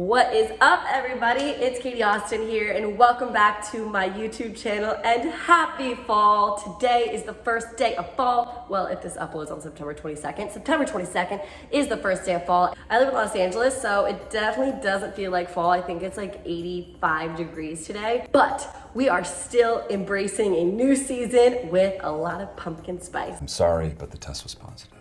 What is up, everybody? It's Katie Austin here, and welcome back to my YouTube channel, and happy fall. Today is the first day of fall. Well, if this uploads on September 22nd, September 22nd is the first day of fall. I live in Los Angeles, so it definitely doesn't feel like fall. I think it's like 85 degrees today, but we are still embracing a new season with a lot of pumpkin spice. I'm sorry, but the test was positive.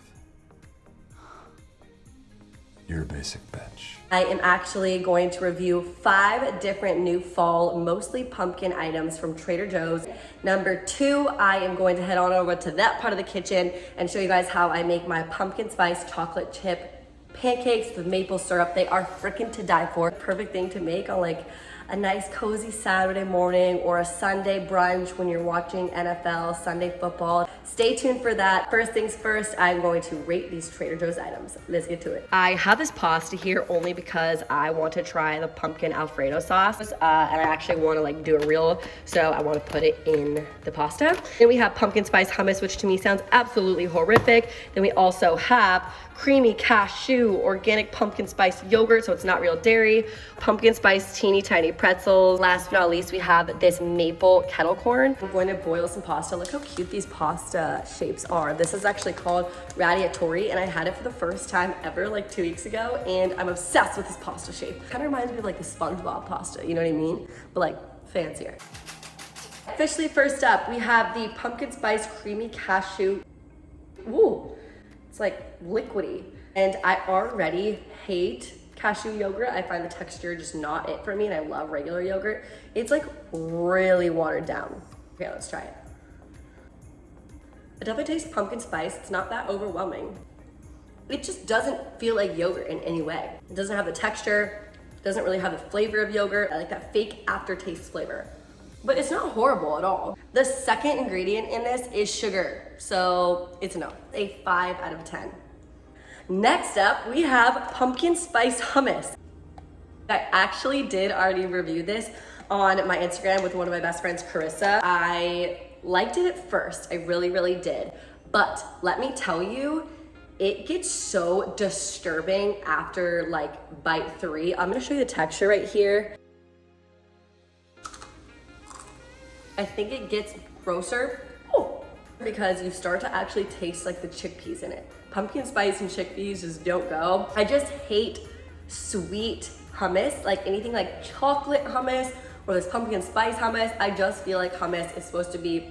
You're a basic bitch. I am actually going to review 5 different new fall, mostly pumpkin items from Trader Joe's. Number 2, I am going to head on over to that part of the kitchen and show you guys how I make my pumpkin spice chocolate chip pancakes with maple syrup. They are freaking to die for. Perfect thing to make on like a nice cozy Saturday morning or a Sunday brunch when you're watching NFL, Sunday football. Stay tuned for that. First things first, I'm going to rate these Trader Joe's items. Let's get to it. I have this pasta here only because I want to try the pumpkin Alfredo sauce, and I actually want to like do a reel, so I want to put it in the pasta. Then we have pumpkin spice hummus, which to me sounds absolutely horrific. Then we also have creamy cashew organic pumpkin spice yogurt, so it's not real dairy, pumpkin spice teeny tiny pretzels. Last but not least, we have this maple kettle corn. I'm going to boil some pasta. Look how cute these pasta shapes are. This is actually called radiatori, and I had it for the first time ever like 2 weeks ago, and I'm obsessed with this pasta shape. Kind of reminds me of like the SpongeBob pasta, you know what I mean? But like fancier. Officially first up, we have the pumpkin spice creamy cashew. Ooh, it's like liquidy. And I already hate cashew yogurt. I find the texture just not it for me, and I love regular yogurt. It's like really watered down. Okay, let's try it. It definitely tastes pumpkin spice. It's not that overwhelming. It just doesn't feel like yogurt in any way. It doesn't have the texture, it doesn't really have the flavor of yogurt. I like that fake aftertaste flavor. But it's not horrible at all. The second ingredient in this is sugar, so it's a no, a 5 out of 10. Next up, we have pumpkin spice hummus. I actually did already review this on my Instagram with one of my best friends, Carissa. I liked it at first, I really did. But let me tell you, it gets so disturbing after like bite 3. I'm gonna show you the texture right here. I think it gets grosser because you start to actually taste like the chickpeas in it. Pumpkin spice and chickpeas just don't go. I just hate sweet hummus, like anything like chocolate hummus or this pumpkin spice hummus. I just feel like hummus is supposed to be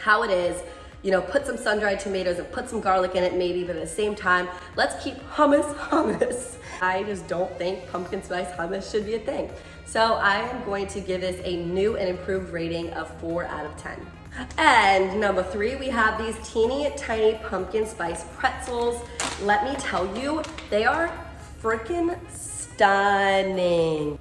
how it is. You know, put some sun-dried tomatoes and put some garlic in it maybe, but at the same time, let's keep hummus. I just don't think pumpkin spice hummus should be a thing. So I am going to give this a new and improved rating of 4 out of 10. And number 3, we have these teeny tiny pumpkin spice pretzels. Let me tell you, they are freaking stunning.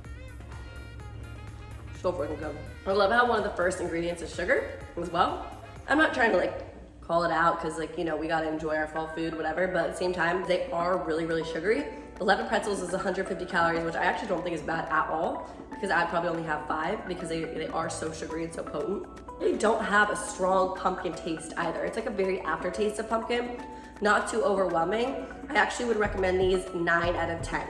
So freaking good. I love how one of the first ingredients is sugar as well. I'm not trying to like call it out because like, you know, we gotta enjoy our fall food, whatever, but at the same time, they are really sugary. 11 pretzels is 150 calories, which I actually don't think is bad at all, because I'd probably only have 5 because they are so sugary and so potent. They don't have a strong pumpkin taste either. It's like a very aftertaste of pumpkin, not too overwhelming. I actually would recommend these 9 out of 10.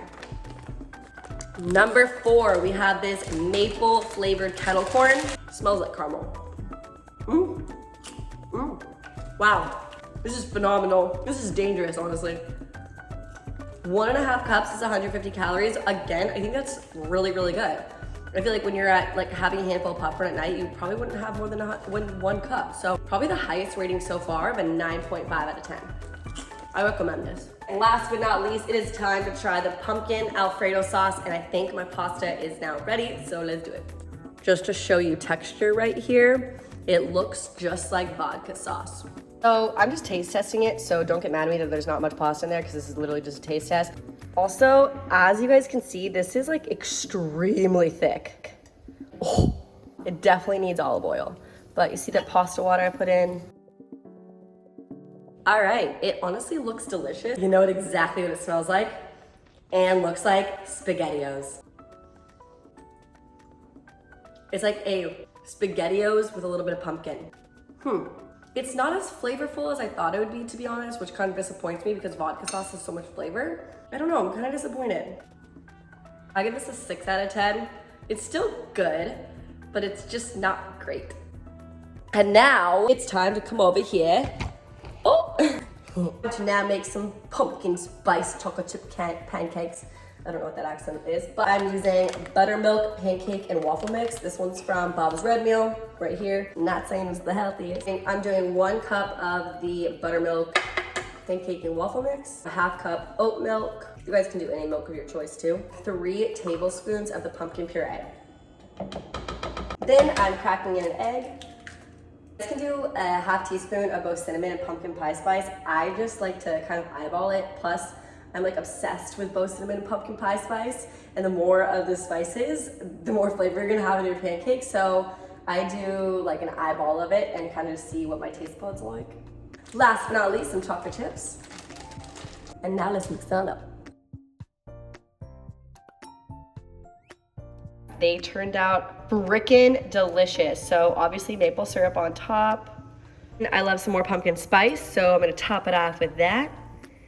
Number 4, we have this maple flavored kettle corn. Smells like caramel. Wow, this is phenomenal. This is dangerous, honestly. 1.5 cups is 150 calories. Again, I think that's really good. I feel like when you're at like having a handful of popcorn at night, you probably wouldn't have more than 1 cup. So probably the highest rating so far of a 9.5 out of 10. I recommend this. And last but not least, it is time to try the pumpkin Alfredo sauce, and I think my pasta is now ready, so let's do it. Just to show you texture right here, it looks just like vodka sauce. So I'm just taste testing it, so don't get mad at me that there's not much pasta in there because this is literally just a taste test. Also, as you guys can see, this is like extremely thick. Oh, it definitely needs olive oil. But you see that pasta water I put in? All right, it honestly looks delicious. You know exactly what it smells like and looks like SpaghettiOs. It's like a SpaghettiOs with a little bit of pumpkin. It's not as flavorful as I thought it would be, to be honest, which kind of disappoints me because vodka sauce has so much flavor. I don't know, I'm kind of disappointed. I give this a 6 out of 10. It's still good, but it's just not great. And now it's time to come over here. Oh, to now make some pumpkin spice chocolate chip pancakes. I don't know what that accent is, but I'm using buttermilk, pancake, and waffle mix. This one's from Bob's Red Meal, right here. I'm not saying it's the healthiest. I'm doing 1 cup of the buttermilk, pancake, and waffle mix, a 1/2 cup oat milk. You guys can do any milk of your choice too. 3 tablespoons of the pumpkin puree. Then I'm cracking in an egg. You guys can do a 1/2 teaspoon of both cinnamon and pumpkin pie spice. I just like to kind of eyeball it. Plus, I'm like obsessed with both cinnamon and pumpkin pie spice. And the more of the spices, the more flavor you're gonna have in your pancakes. So I do like an eyeball of it and kind of see what my taste buds are like. Last but not least, some chocolate chips. And now let's mix that up. They turned out frickin' delicious. So obviously maple syrup on top. I love some more pumpkin spice, so I'm gonna top it off with that.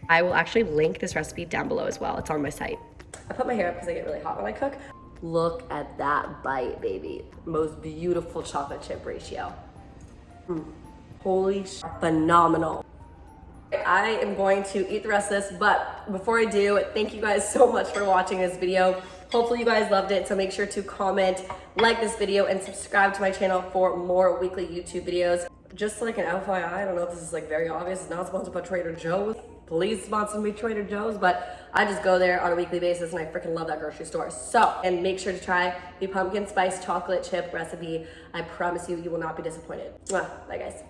I will actually link this recipe down below as well. It's on my site. I put my hair up because I get really hot when I cook. Look at that bite, baby. Most beautiful chocolate chip ratio. Holy phenomenal. I am going to eat the rest of this, but before I do, thank you guys so much for watching this video. Hopefully you guys loved it, so make sure to comment, like this video, and subscribe to my channel for more weekly YouTube videos. Just like an FYI, I don't know if this is like very obvious, it's not sponsored by Trader Joe's. Please sponsor me, Trader Joe's, but I just go there on a weekly basis and I freaking love that grocery store. So, and make sure to try the pumpkin spice chocolate chip recipe. I promise you, you will not be disappointed. Mwah. Bye guys.